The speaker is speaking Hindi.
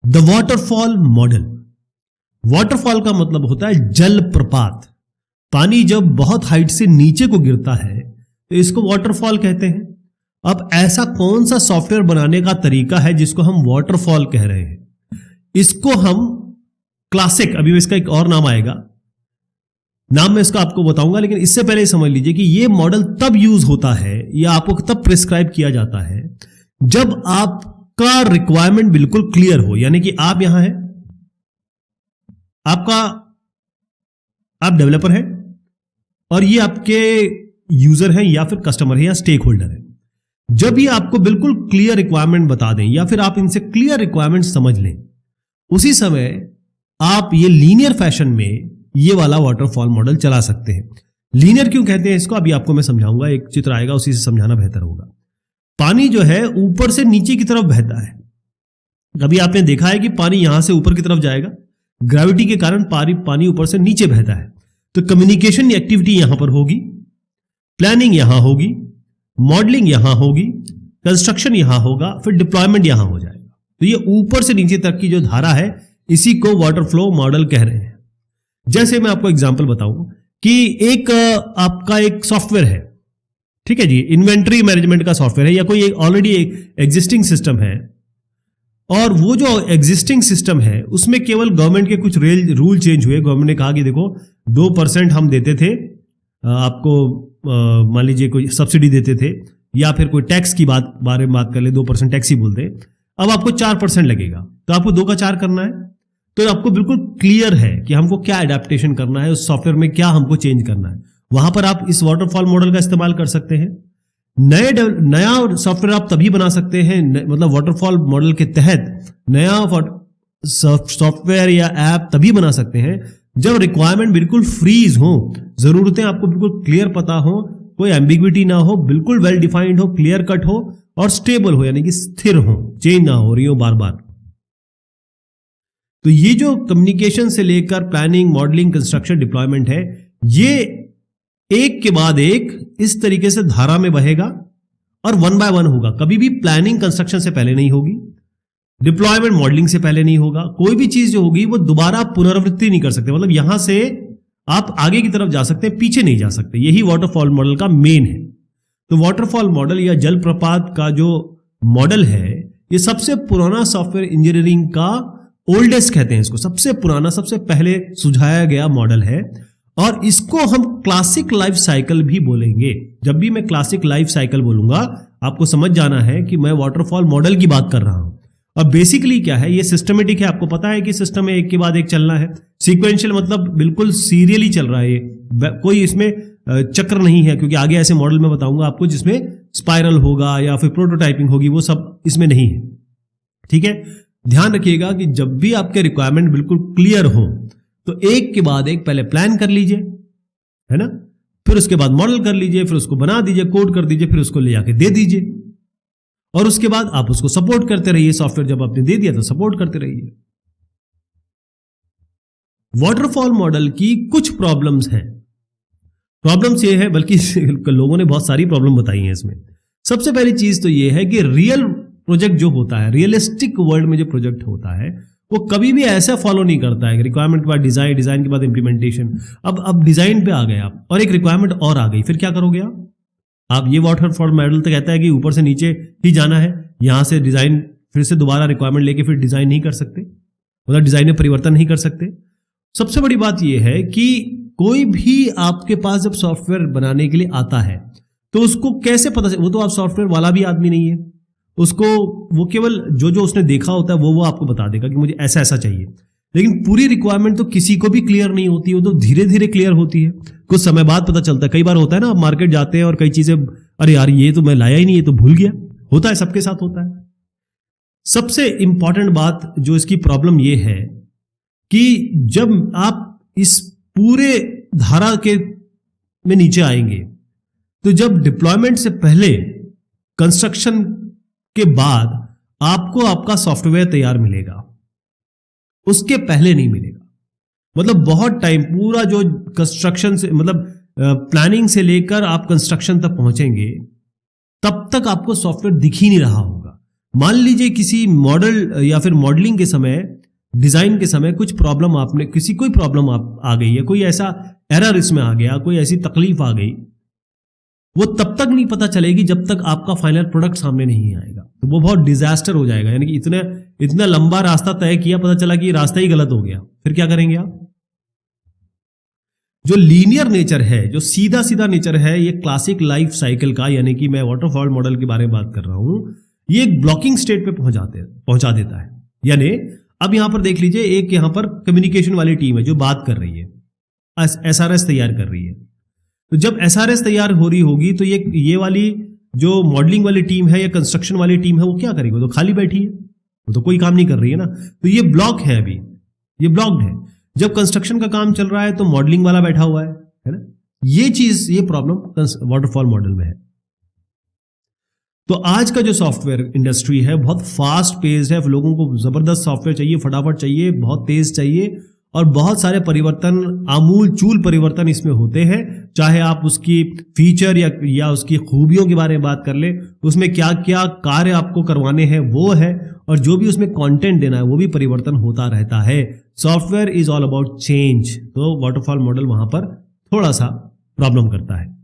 The waterfall model. वाटरफॉल का मतलब होता है जलप्रपात। पानी जब बहुत हाइट से नीचे को गिरता है तो इसको वाटरफॉल कहते हैं। अब ऐसा कौन सा सॉफ्टवेयर बनाने का तरीका है जिसको हम वाटरफॉल कह रहे हैं? इसको हम क्लासिक, अभी इसका एक और नाम आएगा, नाम मैं इसका आपको बताऊंगा, लेकिन इससे पहले समझ लीजिए कि यह मॉडल तब यूज होता है या आपको तब प्रिस्क्राइब किया जाता है जब आपका रिक्वायरमेंट बिल्कुल क्लियर हो। यानी कि आप यहां हैं, आप डेवलपर हैं और ये आपके यूजर हैं या फिर कस्टमर है या स्टेक होल्डर है। जब ये आपको बिल्कुल क्लियर रिक्वायरमेंट बता दें या फिर आप इनसे क्लियर रिक्वायरमेंट समझ लें, उसी समय आप ये लीनियर फैशन में ये वाला वाटरफॉल मॉडल चला सकते हैं। लीनियर क्यों कहते हैं इसको, अभी आपको मैं समझाऊंगा, एक चित्र आएगा उसी से समझाना बेहतर होगा। पानी जो है ऊपर से नीचे की तरफ बहता है। कभी आपने देखा है कि पानी यहां से ऊपर की तरफ जाएगा, ग्रेविटी के कारण पानी ऊपर से नीचे बहता है। तो कम्युनिकेशन एक्टिविटी यहां पर होगी, प्लानिंग यहां होगी, मॉडलिंग यहां होगी, कंस्ट्रक्शन यहां होगा, फिर डिप्लॉयमेंट यहां हो जाएगा। तो ये ऊपर से नीचे तक की जो धारा है इसी को वाटर फ्लो मॉडल कह रहे हैं। जैसे मैं आपको एग्जांपल बताऊं कि एक आपका एक सॉफ्टवेयर है, ठीक है जी, इन्वेंट्री मैनेजमेंट का सॉफ्टवेयर है या कोई ऑलरेडी एग्जिस्टिंग सिस्टम है, और वो जो एग्जिस्टिंग सिस्टम है उसमें केवल गवर्नमेंट के कुछ रूल चेंज हुए। गवर्नमेंट ने कहा कि देखो 2% हम देते थे आपको, मान लीजिए कोई सब्सिडी देते थे या फिर कोई टैक्स की बारे में बात कर ले, 2% टैक्स ही बोलते, अब आपको 4% लगेगा। तो आपको 2 का 4 करना है। तो आपको बिल्कुल क्लियर है कि हमको क्या एडेप्टेशन करना है, उस सॉफ्टवेयर में क्या हमको चेंज करना है। वहां पर आप इस वाटरफॉल मॉडल का इस्तेमाल कर सकते हैं। नया सॉफ्टवेयर आप तभी बना सकते हैं, मतलब वाटरफॉल मॉडल के तहत नया सॉफ्टवेयर या ऐप तभी बना सकते हैं जब रिक्वायरमेंट बिल्कुल फ्रीज हो, जरूरतें आपको बिल्कुल क्लियर पता हो, कोई एम्बिग्विटी ना हो, बिल्कुल वेल डिफाइंड हो, क्लियर कट हो और स्टेबल हो, यानी कि स्थिर हो, चेंज ना हो रही हो बार बार। तो ये जो कम्युनिकेशन से लेकर प्लानिंग, मॉडलिंग, कंस्ट्रक्शन, डिप्लॉयमेंट है, ये एक के बाद एक इस तरीके से धारा में बहेगा और 1 बाय 1 होगा। कभी भी प्लानिंग कंस्ट्रक्शन से पहले नहीं होगी, डिप्लॉयमेंट मॉडलिंग से पहले नहीं होगा। कोई भी चीज जो होगी वो दोबारा पुनरावृत्ति नहीं कर सकते, मतलब यहां से आप आगे की तरफ जा सकते हैं, पीछे नहीं जा सकते। यही वाटरफॉल मॉडल का मेन है। तो वाटरफॉल मॉडल या जलप्रपात का जो मॉडल है, ये सबसे पुराना सॉफ्टवेयर इंजीनियरिंग का ओल्डेस्ट कहते हैं इसको, सबसे पुराना, सबसे पहले सुझाया गया मॉडल है। और इसको हम क्लासिक लाइफ साइकिल भी बोलेंगे। जब भी मैं क्लासिक लाइफ साइकिल बोलूंगा आपको समझ जाना है कि मैं वाटरफॉल मॉडल की बात कर रहा हूं। और बेसिकली क्या है, ये सिस्टमेटिक है। आपको पता है कि सिस्टम में एक के बाद एक चलना है। सीक्वेंशियल मतलब बिल्कुल सीरियली चल रहा है, ये कोई इसमें चक्र नहीं है, क्योंकि आगे ऐसे मॉडल में बताऊंगा आपको जिसमें स्पाइरल होगा या फिर प्रोटोटाइपिंग होगी, वो सब इसमें नहीं है। ठीक है, ध्यान रखिएगा कि जब भी आपके रिक्वायरमेंट बिल्कुल क्लियर हो तो एक के बाद एक पहले प्लान कर लीजिए, है ना, फिर उसके बाद मॉडल कर लीजिए, फिर उसको बना दीजिए, कोड कर दीजिए, फिर उसको ले जाके दे दीजिए, और उसके बाद आप उसको सपोर्ट करते रहिए। सॉफ्टवेयर जब आपने दे दिया तो सपोर्ट करते रहिए। वाटरफॉल मॉडल की कुछ प्रॉब्लम्स हैं। प्रॉब्लम्स ये है, बल्कि लोगों ने बहुत सारी प्रॉब्लम बताई हैं इसमें। सबसे पहली चीज तो ये है कि रियल प्रोजेक्ट जो होता है, रियलिस्टिक वर्ल्ड में जो प्रोजेक्ट होता है, वो कभी भी ऐसा फॉलो नहीं करता है। रिक्वायरमेंट के बाद डिजाइन, डिजाइन के बाद इंप्लीमेंटेशन। अब डिजाइन पे आ गए आप और एक रिक्वायरमेंट और आ गई, फिर क्या करोगे आप? ये वाटरफॉल मॉडल तो कहता है कि ऊपर से नीचे ही जाना है, यहां से डिजाइन, फिर से दोबारा रिक्वायरमेंट लेके फिर डिजाइन नहीं कर सकते, मतलब डिजाइन में परिवर्तन नहीं कर सकते। सबसे बड़ी बात यह है कि कोई भी आपके पास जब सॉफ्टवेयर बनाने के लिए आता है तो उसको कैसे पता चले? वो तो आप सॉफ्टवेयर वाला भी आदमी नहीं है, उसको वो केवल जो उसने देखा होता है वो आपको बता देगा कि मुझे ऐसा ऐसा चाहिए। लेकिन पूरी रिक्वायरमेंट तो किसी को भी क्लियर नहीं होती, वो तो धीरे धीरे क्लियर होती है, कुछ समय बाद पता चलता है। कई बार होता है ना, आप मार्केट जाते हैं और कई चीजें, अरे यार ये तो मैं लाया ही नहीं, ये तो भूल गया। होता है, सबके साथ होता है। सबसे इंपॉर्टेंट बात जो इसकी प्रॉब्लम ये है कि जब आप इस पूरे धारा के में नीचे आएंगे तो जब डिप्लॉयमेंट से पहले, कंस्ट्रक्शन के बाद आपको आपका सॉफ्टवेयर तैयार मिलेगा, उसके पहले नहीं मिलेगा। मतलब बहुत टाइम, पूरा जो कंस्ट्रक्शन से, मतलब प्लानिंग से लेकर आप कंस्ट्रक्शन तक पहुंचेंगे, तब तक आपको सॉफ्टवेयर दिख ही नहीं रहा होगा। मान लीजिए किसी मॉडल या फिर मॉडलिंग के समय, डिजाइन के समय कुछ प्रॉब्लम आपने, कोई प्रॉब्लम आ गई है, कोई ऐसा एरर इसमें आ गया, कोई ऐसी तकलीफ आ गई, वो तब तक नहीं पता चलेगी जब तक आपका फाइनल प्रोडक्ट सामने नहीं आएगा। तो वो बहुत डिजास्टर हो जाएगा। यानी कि इतना लंबा रास्ता तय किया, पता चला कि रास्ता ही गलत हो गया, फिर क्या करेंगे आप? जो लीनियर नेचर है, जो सीधा सीधा नेचर है, ये क्लासिक लाइफ साइकिल का, यानी कि मैं वाटरफॉल मॉडल के बारे में बात कर रहा हूं, ये एक ब्लॉकिंग स्टेट पे पहुंचा देता है। यानी अब यहां पर देख लीजिए, एक यहां पर कम्युनिकेशन वाली टीम है जो बात कर रही है, एसआरएस तैयार कर रही है। तो जब एसआरएस तैयार हो रही होगी तो ये वाली जो मॉडलिंग वाली टीम है या कंस्ट्रक्शन वाली टीम है, वो क्या करेगी? वो तो खाली बैठी है, वो तो कोई काम नहीं कर रही है ना। तो ये ब्लॉक है, अभी ये ब्लॉक्ड है। जब कंस्ट्रक्शन का काम चल रहा है तो मॉडलिंग वाला बैठा हुआ है ना। ये प्रॉब्लम वाटरफॉल मॉडल में है। तो आज का जो सॉफ्टवेयर इंडस्ट्री है बहुत फास्ट पेस्ड है, लोगों को जबरदस्त सॉफ्टवेयर चाहिए, फटाफट चाहिए, बहुत तेज चाहिए, और बहुत सारे परिवर्तन, आमूल चूल परिवर्तन इसमें होते हैं। चाहे आप उसकी फीचर या उसकी खूबियों के बारे में बात कर ले, उसमें क्या क्या कार्य आपको करवाने हैं वो है, और जो भी उसमें कंटेंट देना है वो भी परिवर्तन होता रहता है। Software is all about change. तो वाटरफॉल मॉडल वहां पर थोड़ा सा प्रॉब्लम करता है।